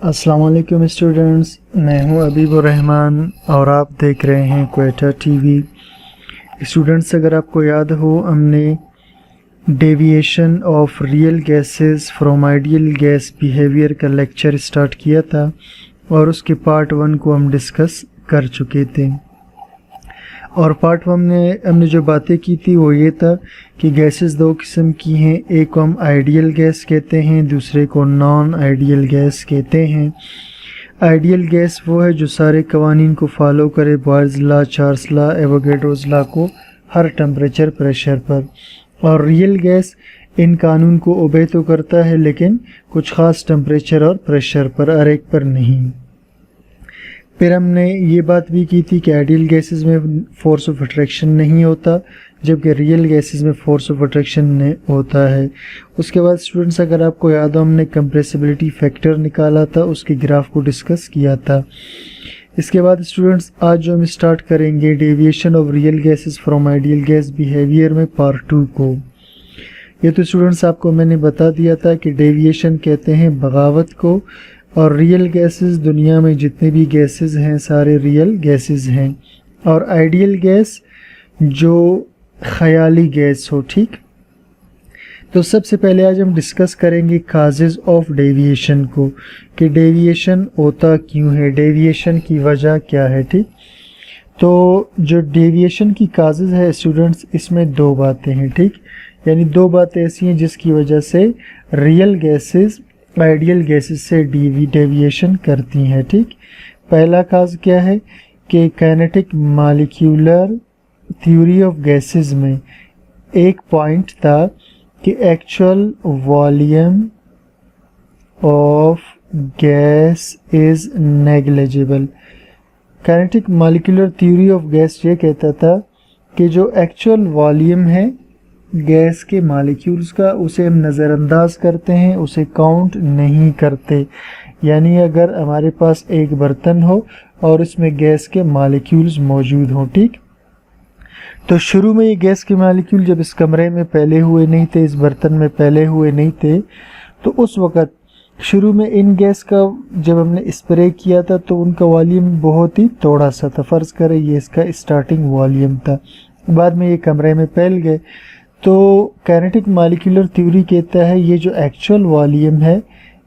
अस्सलाम वालेकुम स्टूडेंट्स, मैं हूं अबीबुर रहमान और आप देख रहे हैं क्वेटा टीवी। स्टूडेंट्स, अगर आपको याद हो, हमने deviation of real gases from ideal gas behaviour का लेक्चर स्टार्ट किया था और उसके पार्ट 1 को हम डिस्कस कर चुके थे। और पार्ट 1 में हमने जो बातें की थी वो ये था कि गैसेस दो किस्म की हैं। एक को हम आइडियल गैस कहते हैं, दूसरे को नॉन आइडियल गैस कहते हैं। आइडियल गैस वो है जो सारे कवानीन को फॉलो करे, Boyle's law, Charles law, Avogadro's law को हर टेम्परेचर प्रेशर पर। और रियल गैस इन कानून को ओबे तो करता है लेकिन कुछ ख़ास टेम्परेचर और प्रेशर पर, हर एक पर नहीं। फिर हमने ये बात भी की थी कि आइडियल गैसेस में फोर्स ऑफ अट्रैक्शन नहीं होता जबकि रियल गैसेस में फोर्स ऑफ अट्रैक्शन होता है। उसके बाद स्टूडेंट्स, अगर आपको याद हो, हमने कंप्रेसिबिलिटी फैक्टर निकाला था, उसके ग्राफ को डिस्कस किया था। इसके बाद स्टूडेंट्स, आज जो हम स्टार्ट करेंगे deviation of real gases from ideal gas behaviour में पार्ट 2 को। ये तो स्टूडेंट्स आपको मैंने बता दिया था कि डेविएशन कहते हैं बगावत को, और रियल गैसेस, दुनिया में जितने भी गैसेस हैं सारे रियल गैसेस हैं, और आइडियल गैस जो ख़याली गैस हो। ठीक, तो सबसे पहले आज हम डिस्कस करेंगे काजेज़ ऑफ डेविएशन को, कि डेविएशन होता क्यों है, डेविएशन की वजह क्या है। ठीक, तो जो डेविएशन की काजेज़ है स्टूडेंट्स, इसमें दो बातें हैं। ठीक, यानी दो बातें ऐसी हैं जिसकी वजह से रियल गैसेस आइडियल गैसेस से डेविएशन करती हैं। ठीक, पहला काज क्या है कि kinetic molecular theory of gases में एक पॉइंट था कि actual volume of gas is negligible. Kinetic molecular theory of gas ये कहता था कि जो एक्चुअल वॉल्यूम है गैस के मॉलिक्यूल्स का, उसे हम नज़रअंदाज करते हैं, उसे काउंट नहीं करते। यानी अगर हमारे पास एक बर्तन हो और इसमें गैस के मॉलिक्यूल्स मौजूद हों, ठीक, तो शुरू में ये गैस के मॉलिक्यूल जब इस कमरे में फैले हुए नहीं थे, इस बर्तन में फैले हुए नहीं थे, तो उस वक़्त शुरू में इन गैस का जब हमने स्प्रे किया था तो उनका वॉल्यूम बहुत ही थोड़ा सा था। फ़र्ज़ करें ये इसका स्टार्टिंग वॉल्यूम था, बाद में ये कमरे में फैल गए। तो काइनेटिक मॉलिक्यूलर थ्योरी कहता है ये जो एक्चुअल वॉल्यूम है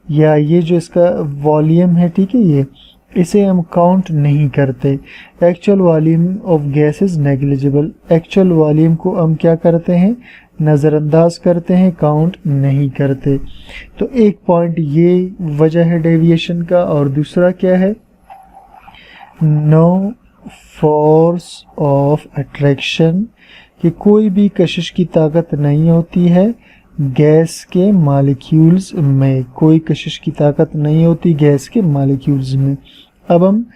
या ये जो इसका वॉल्यूम है, ठीक है, ये इसे हम काउंट नहीं करते। Actual volume of gas is negligible. Actual volume को हम क्या करते हैं, नज़रअंदाज करते हैं, काउंट नहीं करते। तो एक पॉइंट ये वजह है डेविएशन का। और दूसरा क्या है, नो फोर्स ऑफ अट्रैक्शन, कि कोई भी कशिश की ताकत नहीं होती है गैस के मॉलिक्यूल्स में, कोई कशिश की ताकत नहीं होती गैस के मॉलिक्यूल्स में। अब हम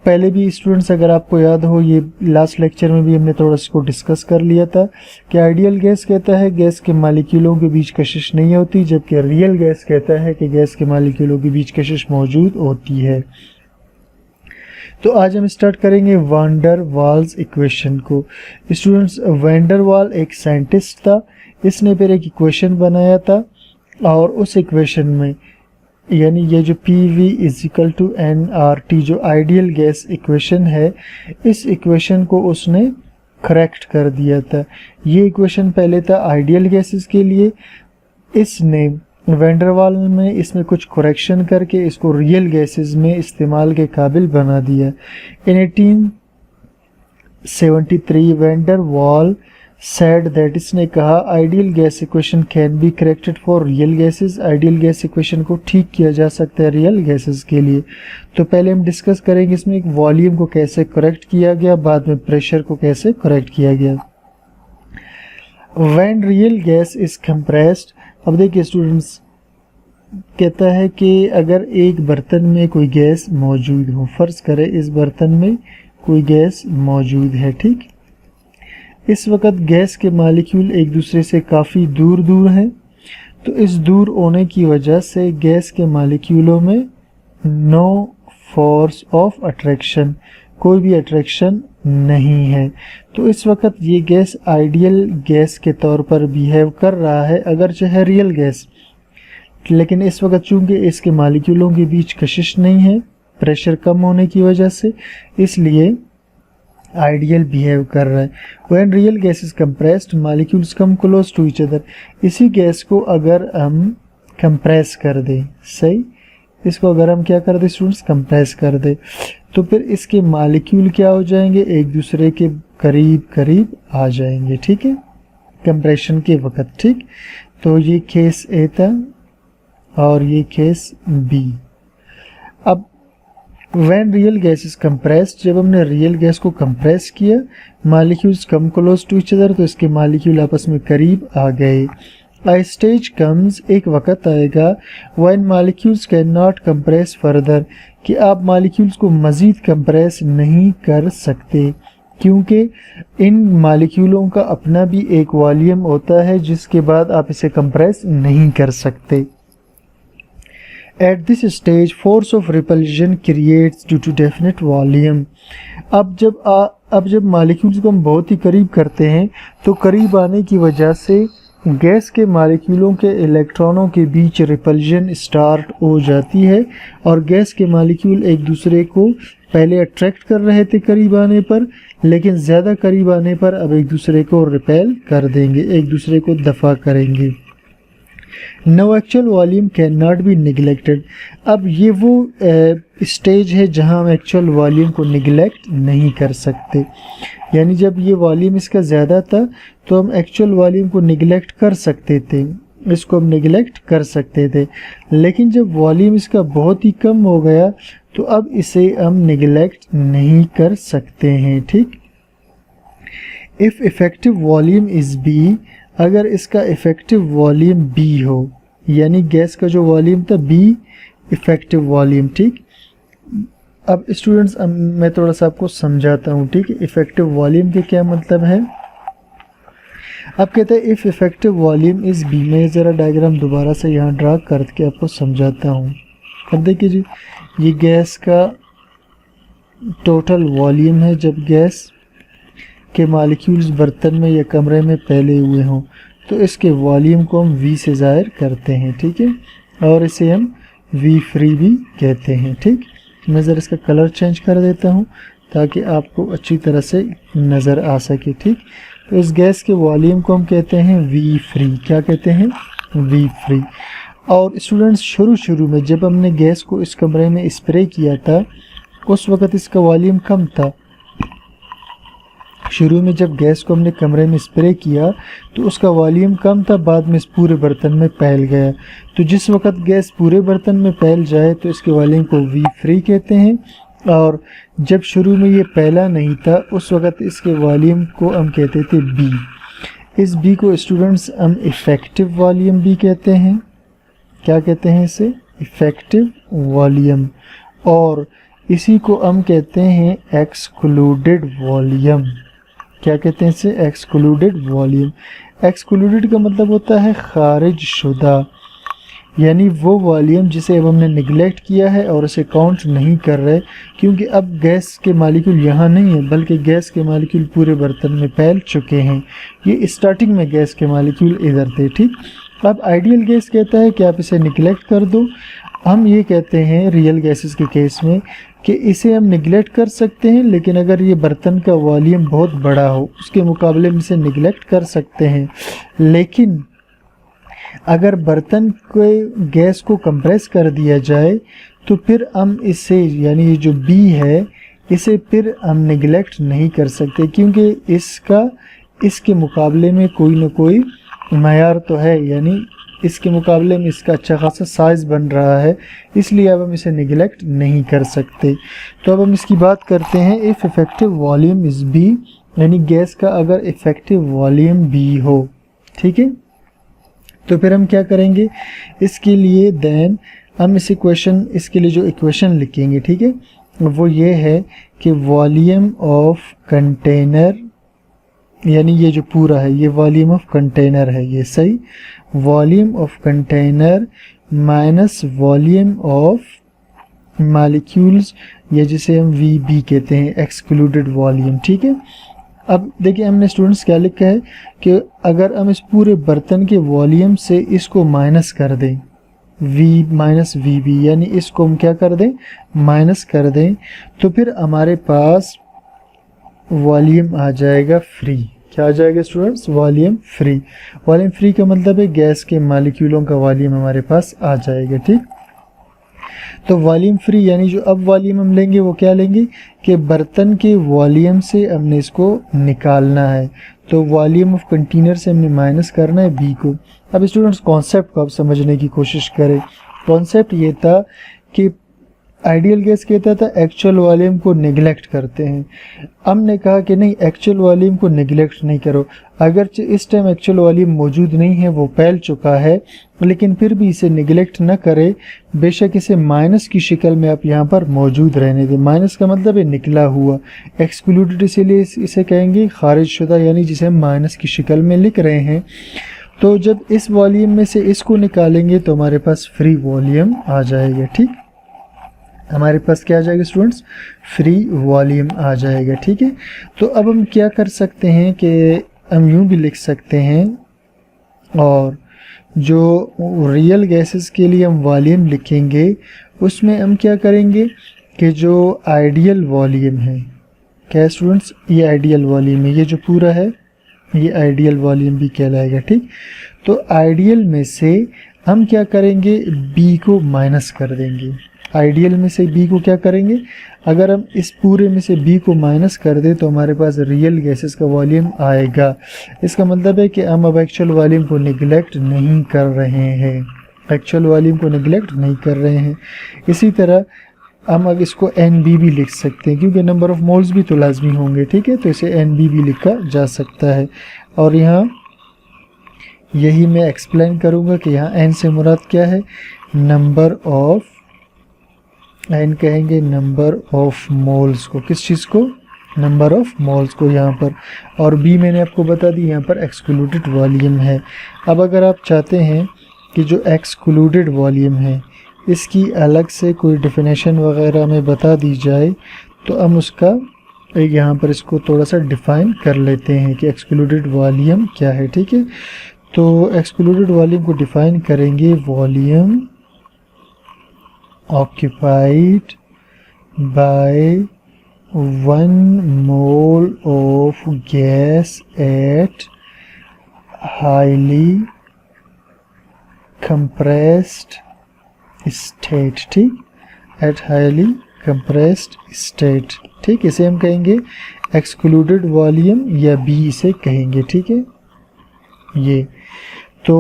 पहले भी स्टूडेंट्स, अगर आपको याद हो, ये लास्ट लेक्चर में भी हमने थोड़ा इसको डिस्कस कर लिया था कि आइडियल गैस कहता है गैस के मॉलिक्यूलों के बीच कशिश नहीं होती, जबकि रियल गैस कहता है कि गैस के मॉलिक्यूलों के बीच कशिश मौजूद होती है। तो आज हम स्टार्ट करेंगे वैन डर वाल्स इक्वेशन को। स्टूडेंट्स, वैन डर वाल एक साइंटिस्ट था, इसने फिर एक इक्वेशन बनाया था और उस इक्वेशन में, यानी ये जो PV = nRT जो आइडियल गैस इक्वेशन है, इस इक्वेशन को उसने करेक्ट कर दिया था। ये इक्वेशन पहले था आइडियल गैसेस के लिए, इसने वैन डर वाल में इसमें कुछ करेक्शन करके इसको रियल गैसेस में इस्तेमाल के काबिल बना दिया। इन 1873 वैन डर वाल सेड दैट, इसने कहा ideal gas equation can be corrected for real gases. Ideal gas equation को ठीक किया जा सकता है रियल गैसेस के लिए। तो पहले हम डिस्कस करेंगे इसमें एक वॉल्यूम को कैसे करेक्ट किया गया, बाद में प्रेशर को कैसे करेक्ट किया गया। When real gas is compressed, अब देखिए स्टूडेंट्स, कहता है कि अगर एक बर्तन में कोई गैस मौजूद हो, फ़र्ज़ करें इस बर्तन में कोई गैस मौजूद है, ठीक, इस वक्त गैस के मॉलिक्यूल एक दूसरे से काफ़ी दूर दूर हैं, तो इस दूर होने की वजह से गैस के मॉलिक्यूलों में नो फोर्स ऑफ अट्रैक्शन, कोई भी अट्रैक्शन नहीं है। तो इस वक्त ये गैस आइडियल गैस के तौर पर बिहेव कर रहा है, अगरचे है रियल गैस, लेकिन इस वक्त चूंकि इसके मालिक्यूलों के बीच कशिश नहीं है प्रेशर कम होने की वजह से, इसलिए आइडियल बिहेव कर रहा है। When real gas is compressed molecules come close to each other. इसी गैस को अगर हम कंप्रेस कर दें, सही, इसको अगर हम क्या कर दें स्टूडेंट्स, कंप्रेस कर दें, तो फिर इसके मालिक्यूल क्या हो जाएंगे, एक दूसरे के करीब करीब आ जाएंगे, ठीक है, कंप्रेशन के वक्त, ठीक। तो ये केस ए था और ये केस बी। अब when real gas is compressed, जब हमने रियल गैस को कंप्रेस किया, molecules come close to each other, तो इसके मालिक्यूल आपस में करीब आ गए। A stage comes, एक वक्त आएगा, when molecules cannot compress further, कि आप मालिक्यूल्स को मज़ीद कंप्रेस नहीं कर सकते, क्योंकि इन मालिक्यूलों का अपना भी एक वॉल्यूम होता है जिसके बाद आप इसे कंप्रेस नहीं कर सकते। At this stage, force of repulsion creates due to definite volume. अब जब मालिक्यूल्स को हम बहुत ही करीब करते हैं तो करीब आने की वजह से गैस के मालिक्यूलों के इलेक्ट्रॉनों के बीच रिपल्जन स्टार्ट हो जाती है और गैस के मालिक्यूल एक दूसरे को पहले अट्रैक्ट कर रहे थे करीब आने पर, लेकिन ज़्यादा करीब आने पर अब एक दूसरे को रिपेल कर देंगे, एक दूसरे को दफ़ा करेंगे। No actual volume can not be neglected. अब ये वो स्टेज है जहां हम एक्चुअल वॉल्यूम को निगलेक्ट नहीं कर सकते, यानी जब ये वॉल्यूम इसका ज़्यादा था तो हम एक्चुअल वॉल्यूम को निगलेक्ट कर सकते थे, इसको हम निगलेक्ट कर सकते थे, लेकिन जब वॉल्यूम इसका बहुत ही कम हो गया तो अब इसे हम निगलेक्ट नहीं कर सकते हैं, ठीक। If effective volume is B, अगर इसका इफ़ेक्टिव वॉल्यूम बी हो, यानी गैस का जो वॉल्यूम था बी इफ़ेक्टिव वॉल्यूम, ठीक। अब स्टूडेंट्स मैं थोड़ा सा आपको समझाता हूँ, ठीक है, इफ़ेक्टिव वॉल्यूम के क्या मतलब है। अब कहते हैं if effective volume is B, मैं ज़रा डायग्राम दोबारा से यहाँ ड्रा करके आपको समझाता हूँ। अब देखिए जी, ये गैस का टोटल वॉल्यूम है जब गैस के मालिक्यूल्स बर्तन में या कमरे में फैले हुए हों, तो इसके वॉल्यूम को हम V से ज़ाहिर करते हैं, ठीक है, और इसे हम V फ्री भी कहते हैं, ठीक। मैं ज़रा इसका कलर चेंज कर देता हूँ ताकि आपको अच्छी तरह से नज़र आ सके, ठीक। तो इस गैस के वॉल्यूम को हम कहते हैं V फ्री, क्या कहते हैं, V फ्री। और स्टूडेंट्स शुरू में जब हमने गैस को इस कमरे में स्प्रे किया था उस वक़्त इसका वॉल्यूम कम था। शुरू में जब गैस को हमने कमरे में स्प्रे किया तो उसका वॉल्यूम कम था, बाद में इस पूरे बर्तन में फैल गया। तो जिस वक्त गैस पूरे बर्तन में फैल जाए तो इसके वॉल्यूम को V फ्री कहते हैं, और जब शुरू में ये फैला नहीं था उस वक्त इसके वॉल्यूम को हम कहते थे B। इस B को स्टूडेंट्स हम इफ़ेक्टिव वॉल्यूम भी कहते हैं, क्या कहते हैं इसे, इफ़ेक्टिव वॉल्यूम, और इसी को हम कहते हैं एक्सक्लूडेड वॉल्यूम, क्या कहते हैं इसे, एक्सक्लूडेड वॉल्यूम। एक्सक्लूडेड का मतलब होता है खारिज शुदा, यानी वो वॉल्यूम जिसे अब हमने निगलेक्ट किया है और उसे काउंट नहीं कर रहे, क्योंकि अब गैस के मालिक्यूल यहाँ नहीं है बल्कि गैस के मालिक्यूल पूरे बर्तन में फैल चुके हैं। ये स्टार्टिंग में गैस के मालिक्यूल इधर थे, ठीक। अब आइडियल गैस कहता है कि आप इसे निगलेक्ट कर दो। हम ये कहते हैं रियल गैसेस के केस में कि इसे हम निगलेक्ट कर सकते हैं, लेकिन अगर ये बर्तन का वॉल्यूम बहुत बड़ा हो उसके मुकाबले में इसे निगलेक्ट कर सकते हैं। लेकिन अगर बर्तन के गैस को कंप्रेस कर दिया जाए तो फिर हम इसे, यानी ये जो बी है, इसे फिर हम निगलेक्ट नहीं कर सकते, क्योंकि इसके मुकाबले में कोई ना कोई मयार तो है, यानी इसके मुकाबले में इसका अच्छा खासा साइज़ बन रहा है, इसलिए अब हम इसे निगलेक्ट नहीं कर सकते। तो अब हम इसकी बात करते हैं if effective volume is B, यानी गैस का अगर इफ़ेक्टिव वॉल्यूम बी हो, ठीक है, तो फिर हम क्या करेंगे इसके लिए, देन हम इस इक्वेशन, इसके लिए जो इक्वेशन लिखेंगे, ठीक है, वो ये है कि वॉल्यूम ऑफ कंटेनर, यानी ये जो पूरा है ये वॉल्यूम ऑफ कंटेनर है, ये सही, volume of container minus volume of molecules, या जिसे हम VB कहते हैं, एक्सक्लूडेड वॉल्यूम, ठीक है। अब देखिए हमने स्टूडेंट्स क्या लिखा है कि अगर हम इस पूरे बर्तन के वॉल्यूम से इसको माइनस कर दें, वी माइनस वी बी, यानी इसको हम क्या कर दें, माइनस कर दें, तो फिर हमारे पास वॉल्यूम आ जाएगा फ्री। क्या आ जाएगा students, volume free. Volume free का मतलब है गैस के मॉलिक्यूलों का वॉल्यूम हमारे पास आ जाएगा, ठीक। तो वॉल्यूम फ्री यानी जो अब वॉल्यूम हम लेंगे वो क्या लेंगे कि बर्तन के वॉल्यूम से हमने इसको निकालना है, तो वॉल्यूम ऑफ कंटेनर से हमने माइनस करना है बी को। अब स्टूडेंट्स कॉन्सेप्ट को आप समझने की कोशिश करें। कॉन्सेप्ट ये था कि आइडियल गैस कहता था एक्चुअल वॉल्यूम को निगलेक्ट करते हैं, हमने कहा कि नहीं, एक्चुअल वॉल्यूम को निगलेक्ट नहीं करो। अगर इस टाइम एक्चुअल वॉल्यूम मौजूद नहीं है, वो फैल चुका है, लेकिन फिर भी इसे निगलेक्ट न करें, बेशक इसे माइनस की शक्ल में आप यहाँ पर मौजूद रहने दें। माइनस का मतलब है निकला हुआ, एक्सक्लूडेड इसीलिए इसे कहेंगे खारिज शुदा, यानी जिसे हम माइनस की शक्ल में लिख रहे हैं। तो जब इस वॉल्यूम में से इसको निकालेंगे तो हमारे पास फ्री वॉल्यूम आ जाएगा, ठीक। हमारे पास क्या आ जाएगा स्टूडेंट्स, फ्री वॉल्यूम आ जाएगा, ठीक है। तो अब हम क्या कर सकते हैं कि हम यूँ भी लिख सकते हैं, और जो रियल गैसेस के लिए हम वॉल्यूम लिखेंगे उसमें हम क्या करेंगे कि जो आइडियल वॉल्यूम है, क्या स्टूडेंट्स, ये आइडियल वॉल्यूम है, ये जो पूरा है ये आइडियल वॉल्यूम भी कहलाएगा, ठीक। तो आइडियल में से हम क्या करेंगे, बी को माइनस कर देंगे। आइडियल में से बी को क्या करेंगे, अगर हम इस पूरे में से बी को माइनस कर दें तो हमारे पास रियल गैसेस का वॉल्यूम आएगा। इसका मतलब है कि हम अब एक्चुअल वॉल्यूम को निगलेक्ट नहीं कर रहे हैं, एक्चुअल वॉल्यूम को निगलेक्ट नहीं कर रहे हैं। इसी तरह हम अब इसको एन बी भी लिख सकते हैं, क्योंकि नंबर ऑफ मोल्स भी तो लाजमी होंगे, ठीक है। तो इसे एन बी भी लिखा जा सकता है। और यहाँ यही मैं एक्सप्लेन करूँगा कि यहाँ एन से मुराद क्या है, नंबर ऑफ, एन कहेंगे नंबर ऑफ मोल्स को, किस चीज़ को, नंबर ऑफ मोल्स को यहाँ पर। और बी मैंने आपको बता दी यहाँ पर एक्सक्लूडेड वॉल्यूम है। अब अगर आप चाहते हैं कि जो एक्सक्लूडेड वॉल्यूम है इसकी अलग से कोई डेफिनेशन वगैरह में बता दी जाए, तो हम उसका एक यहाँ पर इसको थोड़ा सा डिफ़ाइन कर लेते हैं कि एक्सक्लूडेड वॉल्यूम क्या है, ठीक है। तो एक्सक्लूडेड वॉल्यूम को डिफ़ाइन करेंगे, volume occupied by 1 mole of gas at highly compressed state, ठीक, at highly compressed state, ठीक। इसे हम कहेंगे एक्सक्लूडेड वॉल्यूम या बी इसे कहेंगे, ठीक है। ये तो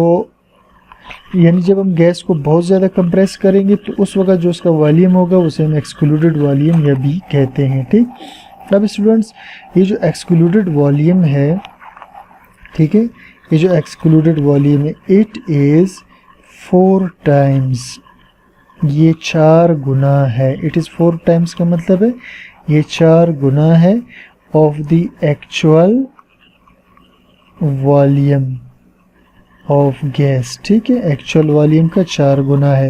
यानी जब हम गैस को बहुत ज़्यादा कंप्रेस करेंगे तो उस वक्त जो उसका वॉल्यूम होगा उसे हम एक्सक्लूडेड वॉल्यूम या बी कहते हैं, ठीक। अब स्टूडेंट्स ये जो एक्सक्लूडेड वॉल्यूम है, ठीक है, ये जो एक्सक्लूडेड वॉल्यूम है, इट इज़ 4 टाइम्स, ये 4 गुना है। इट इज़ 4 टाइम्स का मतलब है ये 4 गुना है of the actual volume of gas, ठीक है। एक्चुअल वॉल्यूम का 4 गुना है,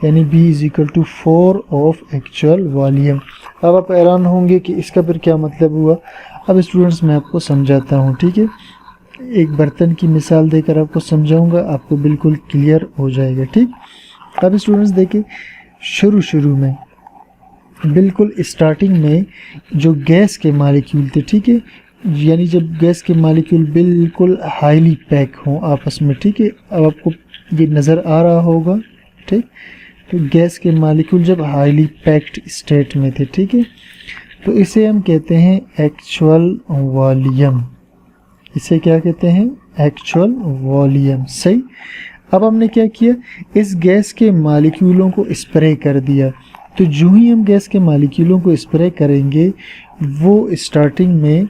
यानी B is equal to 4 of actual volume. अब आप हैरान होंगे कि इसका फिर क्या मतलब हुआ। अब स्टूडेंट्स मैं आपको समझाता हूँ, ठीक है। एक बर्तन की मिसाल देकर आपको समझाऊंगा, आपको बिल्कुल क्लियर हो जाएगा, ठीक। अब स्टूडेंट्स देखिए, शुरू में बिल्कुल स्टार्टिंग में जो गैस के मॉलिक्यूल थे, ठीक है, यानी जब गैस के मॉलिक्यूल बिल्कुल हाईली पैक हों आपस में, ठीक है। अब आपको ये नज़र आ रहा होगा, ठीक। तो गैस के मॉलिक्यूल जब हाईली पैक्ड स्टेट में थे, ठीक है, तो इसे हम कहते हैं एक्चुअल वॉल्यूम। इसे क्या कहते हैं, एक्चुअल वॉल्यूम, सही। अब हमने क्या किया, इस गैस के मॉलिक्यूलों को स्प्रे कर दिया। तो जो ही हम गैस के मॉलिक्यूलों को स्प्रे करेंगे वो स्टार्टिंग में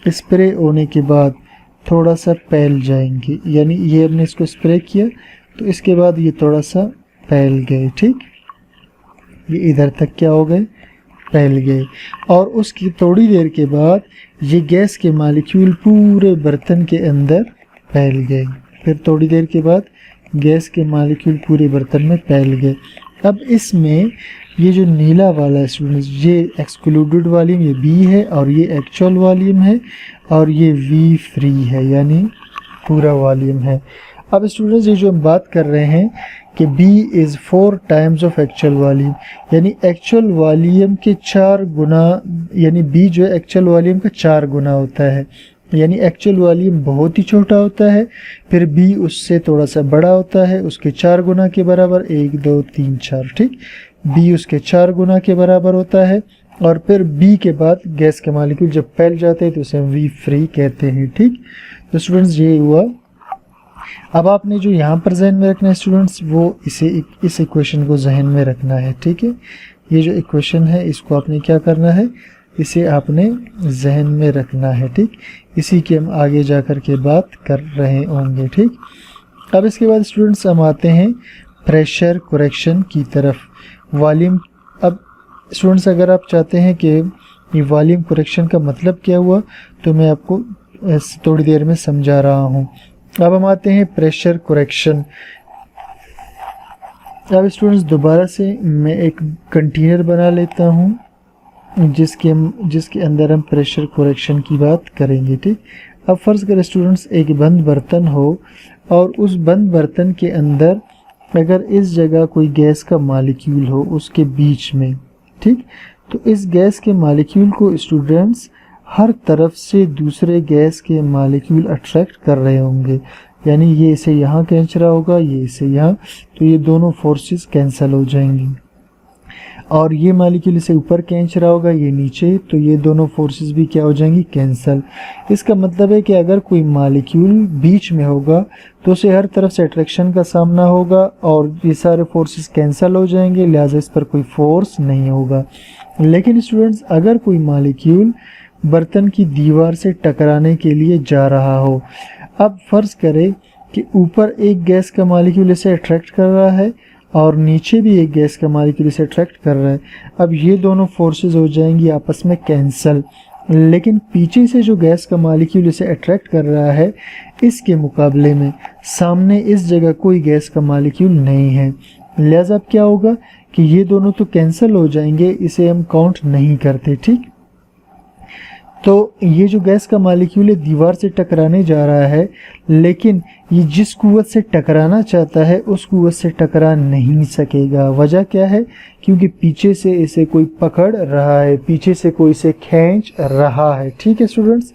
स्प्रे होने के बाद थोड़ा सा फैल जाएंगे, यानी ये हमने इसको स्प्रे किया तो इसके बाद ये थोड़ा सा फैल गए, ठीक। ये इधर तक क्या हो गए, फैल गए। और उसकी थोड़ी देर के बाद ये गैस के मॉलिक्यूल पूरे बर्तन के अंदर फैल गए। फिर थोड़ी देर के बाद गैस के मॉलिक्यूल पूरे बर्तन में फैल गए। अब इसमें ये जो नीला वाला स्टूडेंट्स, ये एक्सक्लूडेड वॉल्यूम, ये बी है, और ये एक्चुअल वॉल्यूम है, और ये वी फ्री है, यानी पूरा वॉल्यूम है। अब स्टूडेंट्स ये जो हम बात कर रहे हैं कि B is 4 times of actual volume, यानी एक्चुअल वॉल्यूम के 4 गुना, यानी B जो है एक्चुअल वॉल्यूम का 4 गुना होता है। यानी एक्चुअल वॉल्यूम बहुत ही छोटा होता है, फिर B उससे थोड़ा सा बड़ा होता है, उसके 4 गुना के बराबर, 1 2 3 4, ठीक। B उसके 4 गुना के बराबर होता है, और फिर B के बाद गैस के मॉलिक्यूल जब फैल जाते हैं तो उसे हम V फ्री कहते हैं, ठीक। तो स्टूडेंट्स ये हुआ। अब आपने जो यहाँ पर जहन में रखना है स्टूडेंट्स, वो इस इक्वेशन को जहन में रखना है, ठीक है। ये जो इक्वेशन है इसको आपने क्या करना है, इसे आपने जहन में रखना है, ठीक। इसी की हम आगे जाकर के बात कर रहे होंगे, ठीक। अब इसके बाद स्टूडेंट्स हम आते हैं प्रेशर करेक्शन की तरफ। वॉल्यूम, अब स्टूडेंट्स अगर आप चाहते हैं कि ये वॉल्यूम करेक्शन का मतलब क्या हुआ, तो मैं आपको थोड़ी देर में समझा रहा हूँ। अब हम आते हैं प्रेशर करेक्शन। अब स्टूडेंट्स दोबारा से मैं एक कंटेनर बना लेता हूँ जिसके अंदर हम प्रेशर करेक्शन की बात करेंगे, ठीक। अब फ़र्ज़ करें स्टूडेंट्स एक बंद बर्तन हो और उस बंद बर्तन के अंदर अगर इस जगह कोई गैस का मॉलिक्यूल हो उसके बीच में, ठीक। तो इस गैस के मॉलिक्यूल को स्टूडेंट्स हर तरफ से दूसरे गैस के मॉलिक्यूल अट्रैक्ट कर रहे होंगे, यानी ये इसे यहाँ खींच रहा होगा, ये इसे यहाँ, तो ये दोनों फोर्सेस कैंसिल हो जाएंगी। और ये मॉलिक्यूल इसे ऊपर खींच रहा होगा, ये नीचे, तो ये दोनों फोर्सेस भी क्या हो जाएंगी, कैंसिल। इसका मतलब है कि अगर कोई मॉलिक्यूल बीच में होगा तो उसे हर तरफ से अट्रैक्शन का सामना होगा और ये सारे फोर्सेस कैंसिल हो जाएंगे, लिहाजा इस पर कोई फोर्स नहीं होगा। लेकिन स्टूडेंट्स अगर कोई मॉलिक्यूल बर्तन की दीवार से टकराने के लिए जा रहा हो, अब फ़र्ज़ करें कि ऊपर एक गैस का मॉलिक्यूल इसे अट्रैक्ट कर रहा है और नीचे भी एक गैस का मॉलिक्यूल इसे अट्रैक्ट कर रहा है, अब ये दोनों फोर्सेस हो जाएंगी आपस में कैंसिल। लेकिन पीछे से जो गैस का मॉलिक्यूल इसे अट्रैक्ट कर रहा है, इसके मुकाबले में सामने इस जगह कोई गैस का मॉलिक्यूल नहीं है, लिहाजा अब क्या होगा कि ये दोनों तो कैंसिल हो जाएंगे, इसे हम काउंट नहीं करते, ठीक। तो ये जो गैस का मॉलिक्यूल है दीवार से टकराने जा रहा है, लेकिन ये जिस कुव्वत से टकराना चाहता है उस कुव्वत से टकरा नहीं सकेगा। वजह क्या है, क्योंकि पीछे से इसे कोई पकड़ रहा है, पीछे से कोई इसे खींच रहा है, ठीक है स्टूडेंट्स।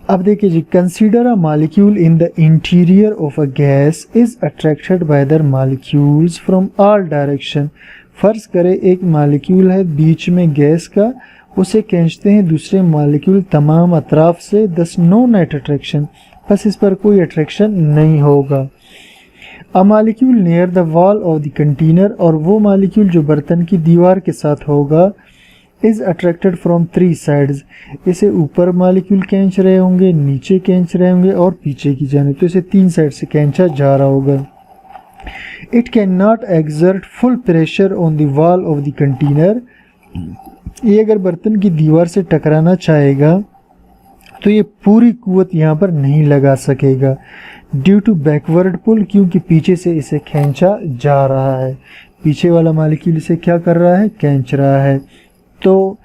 अब देखिए जी, consider a molecule in the interior of a gas is attracted by other molecules from all direction. फर्ज करें एक मॉलिक्यूल है बीच में गैस का, उसे खींचते हैं दूसरे मॉलिक्यूल तमाम अतराफ से, दस नो नेट अट्रैक्शन, बस इस पर कोई अट्रैक्शन नहीं होगा। A molecule near the wall of the container, और वो मॉलिक्यूल जो बर्तन की दीवार के साथ होगा, इज अट्रैक्टेड फ्रॉम 3 साइड्स, इसे ऊपर मॉलिक्यूल खींच रहे होंगे, नीचे खींच रहे होंगे और पीछे की जानिब, तो इसे 3 साइड से खींचा जा रहा होगा। It can not exert full pressure on the wall of the container, ये अगर बर्तन की दीवार से टकराना चाहेगा तो ये पूरी कुव्वत यहाँ पर नहीं लगा सकेगा, ड्यू टू बैकवर्ड पुल, क्योंकि पीछे से इसे खींचा जा रहा है, पीछे वाला मॉलिक्यूल इसे क्या कर रहा है, खींच रहा है। तो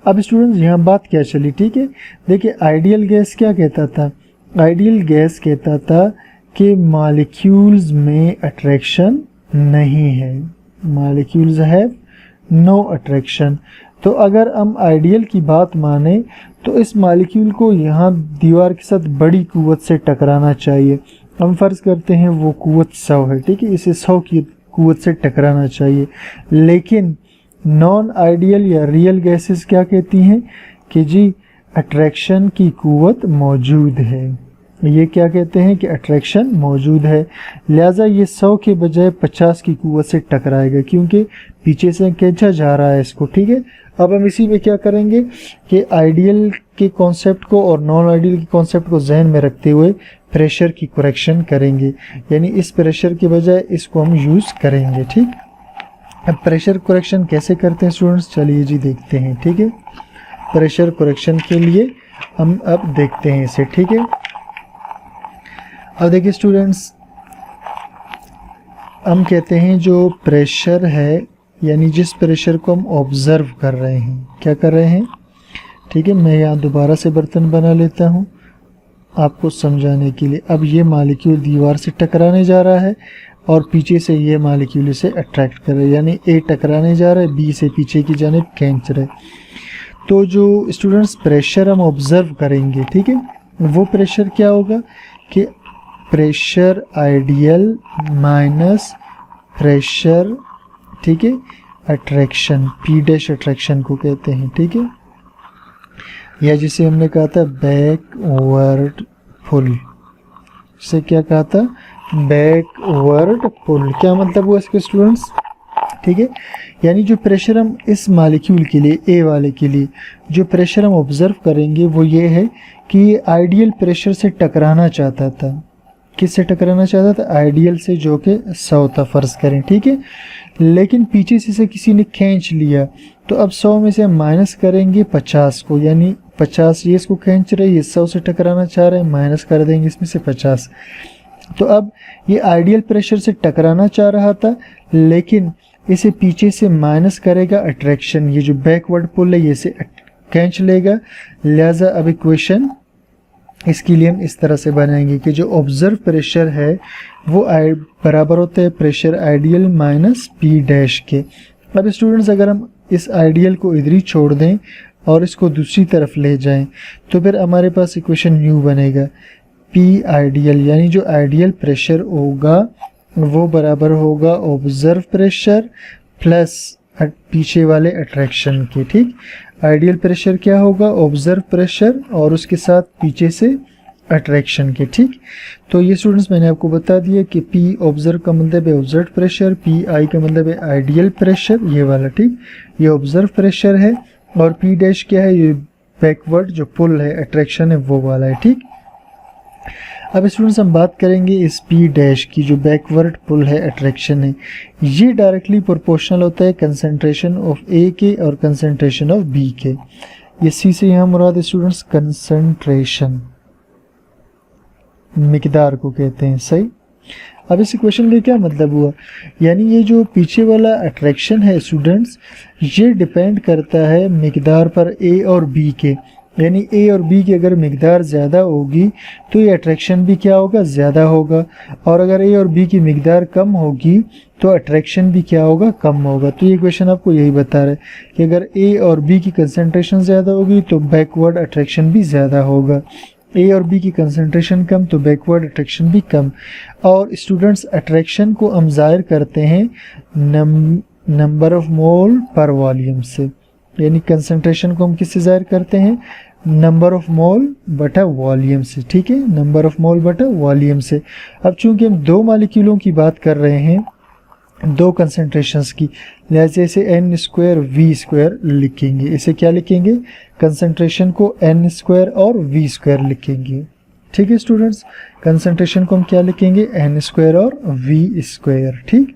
अब स्टूडेंट्स यहाँ बात क्या चली, ठीक है। देखिए आइडियल गैस क्या कहता था, आइडियल गैस कहता था कि मॉलिक्यूल्स में अट्रैक्शन नहीं है, मॉलिक्यूल्स हैव नो अट्रैक्शन। तो अगर हम आइडियल की बात माने तो इस मॉलिक्यूल को यहाँ दीवार के साथ बड़ी कुव्वत से टकराना चाहिए। हम फ़र्ज़ करते हैं वो कुव्वत 100 है, ठीक है, इसे 100 की कुव्वत से टकराना चाहिए। लेकिन नॉन आइडियल या रियल गैसेस क्या कहती हैं कि जी अट्रैक्शन की कुव्वत मौजूद है, ये क्या कहते हैं कि अट्रैक्शन मौजूद है, लिहाजा ये 100 के बजाय 50 की कुव्वत से टकराएगा, क्योंकि पीछे से खींचा जा रहा है इसको, ठीक है। अब हम इसी में क्या करेंगे कि आइडियल के कॉन्सेप्ट को और नॉन आइडियल के कॉन्सेप्ट को जहन में रखते हुए प्रेशर की करेक्शन करेंगे, यानी इस प्रेशर के बजाय इसको हम यूज़ करेंगे, ठीक। अब प्रेशर करेक्शन कैसे करते हैं स्टूडेंट्स, चलिए जी देखते हैं, ठीक है। प्रेशर करेक्शन के लिए हम अब देखते हैं इसे, ठीक है। अब देखिए स्टूडेंट्स, हम कहते हैं जो प्रेशर है, यानी जिस प्रेशर को हम ऑब्ज़र्व कर रहे हैं, क्या कर रहे हैं, ठीक है। मैं यहाँ दोबारा से बर्तन बना लेता हूँ आपको समझाने के लिए। अब ये मालिक्यूल दीवार से टकराने जा रहा है और पीछे से ये मालिक्यूल इसे अट्रैक्ट कर रहा है, यानी ए टकराने जा रहा है, बी से पीछे की जानिब खींच रहा है। तो जो स्टूडेंट्स प्रेशर हम ऑब्जर्व करेंगे, ठीक है, वो प्रेशर क्या होगा कि प्रेशर आइडियल माइनस प्रेशर, ठीक है, अट्रैक्शन, पी डैश अट्रैक्शन को कहते हैं, ठीक है, या जिसे हमने कहा था बैकवर्ड पुल, इसे क्या कहा था, बैकवर्ड पुल। क्या मतलब हुआ इसके स्टूडेंट्स, ठीक है, यानी जो प्रेशर हम इस मालिक्यूल के लिए, ए वाले के लिए जो प्रेशर हम ऑब्जर्व करेंगे वो ये है कि ये आइडियल प्रेशर से टकराना चाहता था। किससे टकराना चाहता था, आइडियल से, जो कि 100 था फर्ज करें, ठीक है, लेकिन पीछे से किसी ने खींच लिया, तो अब 100 में से हम माइनस करेंगे 50 को, यानी 50 ये इसको खींच रहे, ये 100 से टकराना चाह रहे हैं, माइनस कर देंगे इसमें से 50। तो अब ये आइडियल प्रेशर से टकराना चाह रहा था, लेकिन इसे पीछे से माइनस करेगा अट्रैक्शन, ये जो बैकवर्ड पुल है ये इसे खींच लेगा। लिहाजा अब इक्वेशन इसके लिए हम इस तरह से बनाएंगे कि जो ऑब्जर्व प्रेशर है वो बराबर होता है pressure ideal minus P dash के। अब स्टूडेंट्स अगर हम इस आइडियल को इधर ही छोड़ दें और इसको दूसरी तरफ ले जाएं तो फिर हमारे पास इक्वेशन यूँ बनेगा, पी आइडियल यानी जो आइडियल प्रेशर होगा वो बराबर होगा ऑब्जर्व प्रेशर प्लस पीछे वाले अट्रैक्शन के, ठीक। आइडियल प्रेशर क्या होगा, ऑब्जर्व प्रेशर और उसके साथ पीछे से अट्रैक्शन के, ठीक। तो ये स्टूडेंट्स मैंने आपको बता दिया कि पी ऑब्जर्व का मतलब है ऑब्जर्व प्रेशर, पी आई का मतलब है आइडियल प्रेशर, ये वाला, ठीक, ये ऑब्जर्व प्रेशर है, और पी डैश क्या है, ये बैकवर्ड जो पुल है, अट्रैक्शन है, वो वाला है, ठीक। अब स्टूडेंट्स हम बात करेंगे इस पी डैश की, जो बैकवर्ड पुल है, अट्रैक्शन है, ये डायरेक्टली प्रोपोर्शनल होता है कंसंट्रेशन ऑफ ए के और कंसंट्रेशन ऑफ बी के। ये सी से यहाँ मुराद स्टूडेंट्स कंसंट्रेशन, मिकदार को कहते हैं, सही। अब इस इक्वेशन का क्या मतलब हुआ, यानी ये जो पीछे वाला अट्रैक्शन है स्टूडेंट्स, ये डिपेंड करता है मिकदार पर ए और बी के, यानी ए और बी की अगर मिकदार ज़्यादा होगी तो ये अट्रैक्शन भी क्या होगा, ज़्यादा होगा, और अगर ए और बी की मिकदार कम होगी तो अट्रैक्शन भी क्या होगा, कम होगा। तो ये क्वेश्चन आपको यही बता रहा है कि अगर ए और बी की कंसंट्रेशन ज़्यादा होगी तो बैकवर्ड अट्रैक्शन भी ज़्यादा होगा, ए और बी की कंसंट्रेशन कम तो बैकवर्ड अट्रैक्शन भी कम। और स्टूडेंट्स अट्रैक्शन को हम ज़ाहिर करते हैं नंबर ऑफ मोल पर वॉल्यूम से, यानी कंसंट्रेशन को हम किससे ज़ाहिर करते हैं, नंबर ऑफ मोल बटा वॉल्यूम से, ठीक है, नंबर ऑफ मोल बटा वॉल्यूम से। अब चूंकि हम दो मालिक्यूलों की बात कर रहे हैं, दो कंसंट्रेशंस की, लिहाजा इसे एन स्क्वायर वी स्क्वायर लिखेंगे। इसे क्या लिखेंगे, कंसंट्रेशन को एन स्क्वायर और वी स्क्वायर लिखेंगे, ठीक है स्टूडेंट्स। कंसंट्रेशन को हम क्या लिखेंगे, एन स्क्वायर और वी स्क्वायर, ठीक।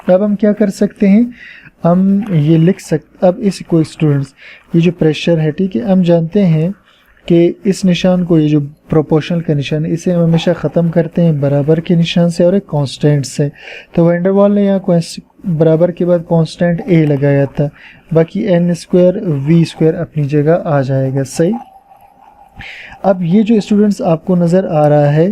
अब हम क्या कर सकते हैं, हम ये लिख सकते, अब इस को स्टूडेंट्स ये जो प्रेशर है, ठीक है, हम जानते हैं कि इस निशान को, ये जो प्रोपोर्शनल का निशान है, इसे हम हमेशा ख़त्म करते हैं बराबर के निशान से और एक कांस्टेंट से। तो वैंडरवाल ने यहाँ बराबर के बाद कांस्टेंट ए लगाया था, बाकी एन स्क्वायर वी स्क्वायर अपनी जगह आ जाएगा, सही। अब ये जो स्टूडेंट्स आपको नज़र आ रहा है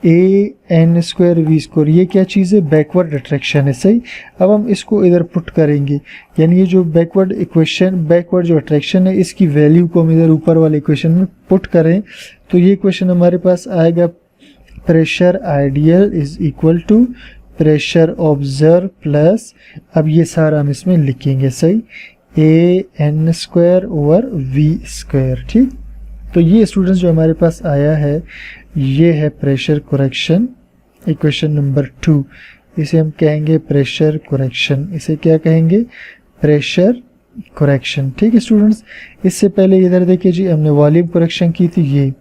A N square we square, ये क्या चीज़ है, बैकवर्ड अट्रैक्शन है, सही। अब हम इसको इधर पुट करेंगे, यानी ये जो बैकवर्ड इक्वेशन, बैकवर्ड जो अट्रैक्शन है, इसकी वैल्यू को हम इधर ऊपर वाले इक्वेशन में पुट करें तो ये इक्वेशन हमारे पास आएगा, pressure ideal is equal to pressure observe plus, अब ये सारा हम इसमें लिखेंगे, सही, a N square over we square, ठीक। तो ये स्टूडेंट्स जो हमारे पास आया है ये है प्रेशर करेक्शन, इक्वेशन नंबर 2, इसे हम कहेंगे प्रेशर करेक्शन, इसे क्या कहेंगे, प्रेशर करेक्शन, ठीक है स्टूडेंट्स। इससे पहले इधर देखिए जी, हमने वॉल्यूम करेक्शन की थी ये,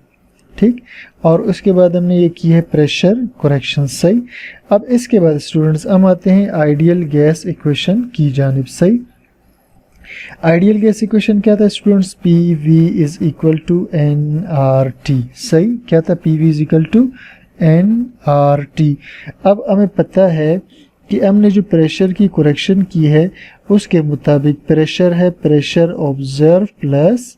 ठीक, और उसके बाद हमने ये की है प्रेशर करेक्शन, सही। अब इसके बाद स्टूडेंट्स हम आते हैं आइडियल गैस इक्वेशन की जानिब, सही। आइडियल गैस इक्वेशन क्या था students, P V is equal to N R T, सही, क्या था, P V is equal to N R T. अब हमें पता है कि हमने जो प्रेशर की करेक्शन की है उसके मुताबिक प्रेशर है pressure observe plus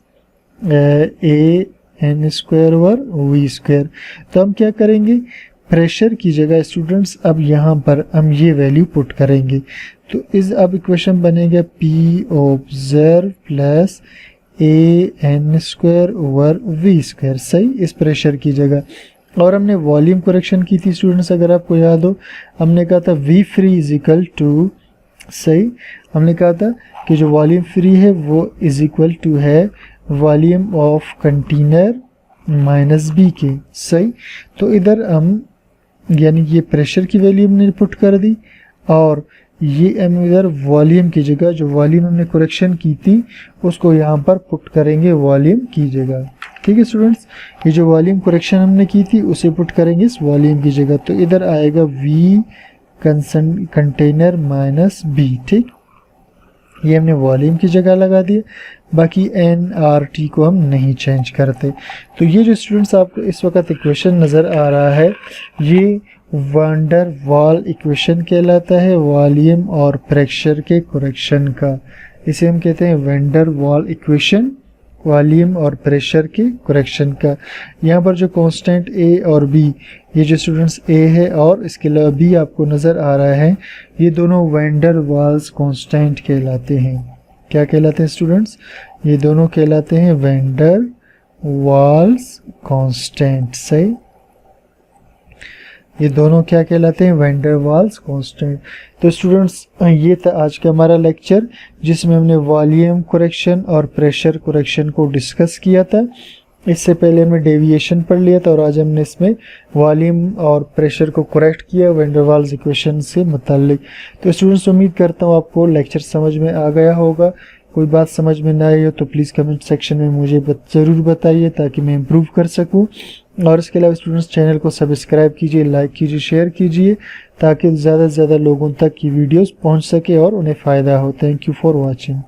A N square over we square. तो हम क्या करेंगे, प्रेशर की जगह स्टूडेंट्स अब यहाँ पर हम ये वैल्यू पुट करेंगे। तो इस अब इक्वेशन बनेगा P observe plus A N square over we square, सही, इस प्रेशर की जगह। और हमने वॉल्यूम करेक्शन की थी स्टूडेंट्स, अगर आपको याद हो, हमने कहा था V free is equal to, सही, हमने कहा था कि जो वॉल्यूम फ्री है वो इज इक्वल टू है volume of container minus B के, सही। तो इधर हम यानी ये प्रेशर की वैल्यू हमने पुट कर दी और ये हम इधर वॉल्यूम की जगह जो वॉल्यूम हमने करेक्शन की थी उसको यहाँ पर पुट करेंगे वॉल्यूम की जगह। ठीक है स्टूडेंट्स, ये जो वॉल्यूम करेक्शन हमने की थी उसे पुट करेंगे इस वॉल्यूम की जगह। तो इधर आएगा वी कंटेनर माइनस बी, ठीक, ये हमने वॉल्यूम की जगह लगा दिया, बाकी एन आर टी को हम नहीं चेंज करते। तो ये जो स्टूडेंट्स आपको इस वक्त इक्वेशन नज़र आ रहा है ये वैन वाल इक्वेशन कहलाता है, वॉल्यूम और प्रेशर के करेक्शन का। इसे हम कहते हैं वैन वाल इक्वेशन, वॉल्यूम और प्रेशर के करेक्शन का। यहाँ पर जो कांस्टेंट ए और बी, ये जो स्टूडेंट्स ए है और इसके अलावा बी आपको नज़र आ रहा है, ये दोनों वैन वाल्स कांस्टेंट कहलाते हैं। क्या कहलाते हैं स्टूडेंट्स, ये दोनों कहलाते हैं वैन वाल्स कांस्टेंट, सही, ये दोनों क्या कहलाते हैं, वैन वाल्स कांस्टेंट। तो स्टूडेंट्स ये था आज का हमारा लेक्चर जिसमें हमने वॉल्यूम करेक्शन और प्रेशर करेक्शन को डिस्कस किया था। इससे पहले हमने डेविएशन पढ़ लिया था और आज हमने इसमें वॉल्यूम और प्रेशर को करेक्ट किया वैन डर वाल्स इक्वेशन से मुताल्लिक। तो स्टूडेंट्स उम्मीद करता हूँ आपको लेक्चर समझ में आ गया होगा। कोई बात समझ में ना आई हो तो प्लीज़ कमेंट सेक्शन में मुझे ज़रूर बताइए ताकि मैं इम्प्रूव कर सकूँ। और इसके अलावा स्टूडेंट्स चैनल को सब्सक्राइब कीजिए, लाइक कीजिए, शेयर कीजिए ताकि ज़्यादा से ज़्यादा लोगों तक की वीडियोस पहुंच सके और उन्हें फ़ायदा हो। Thank you for watching.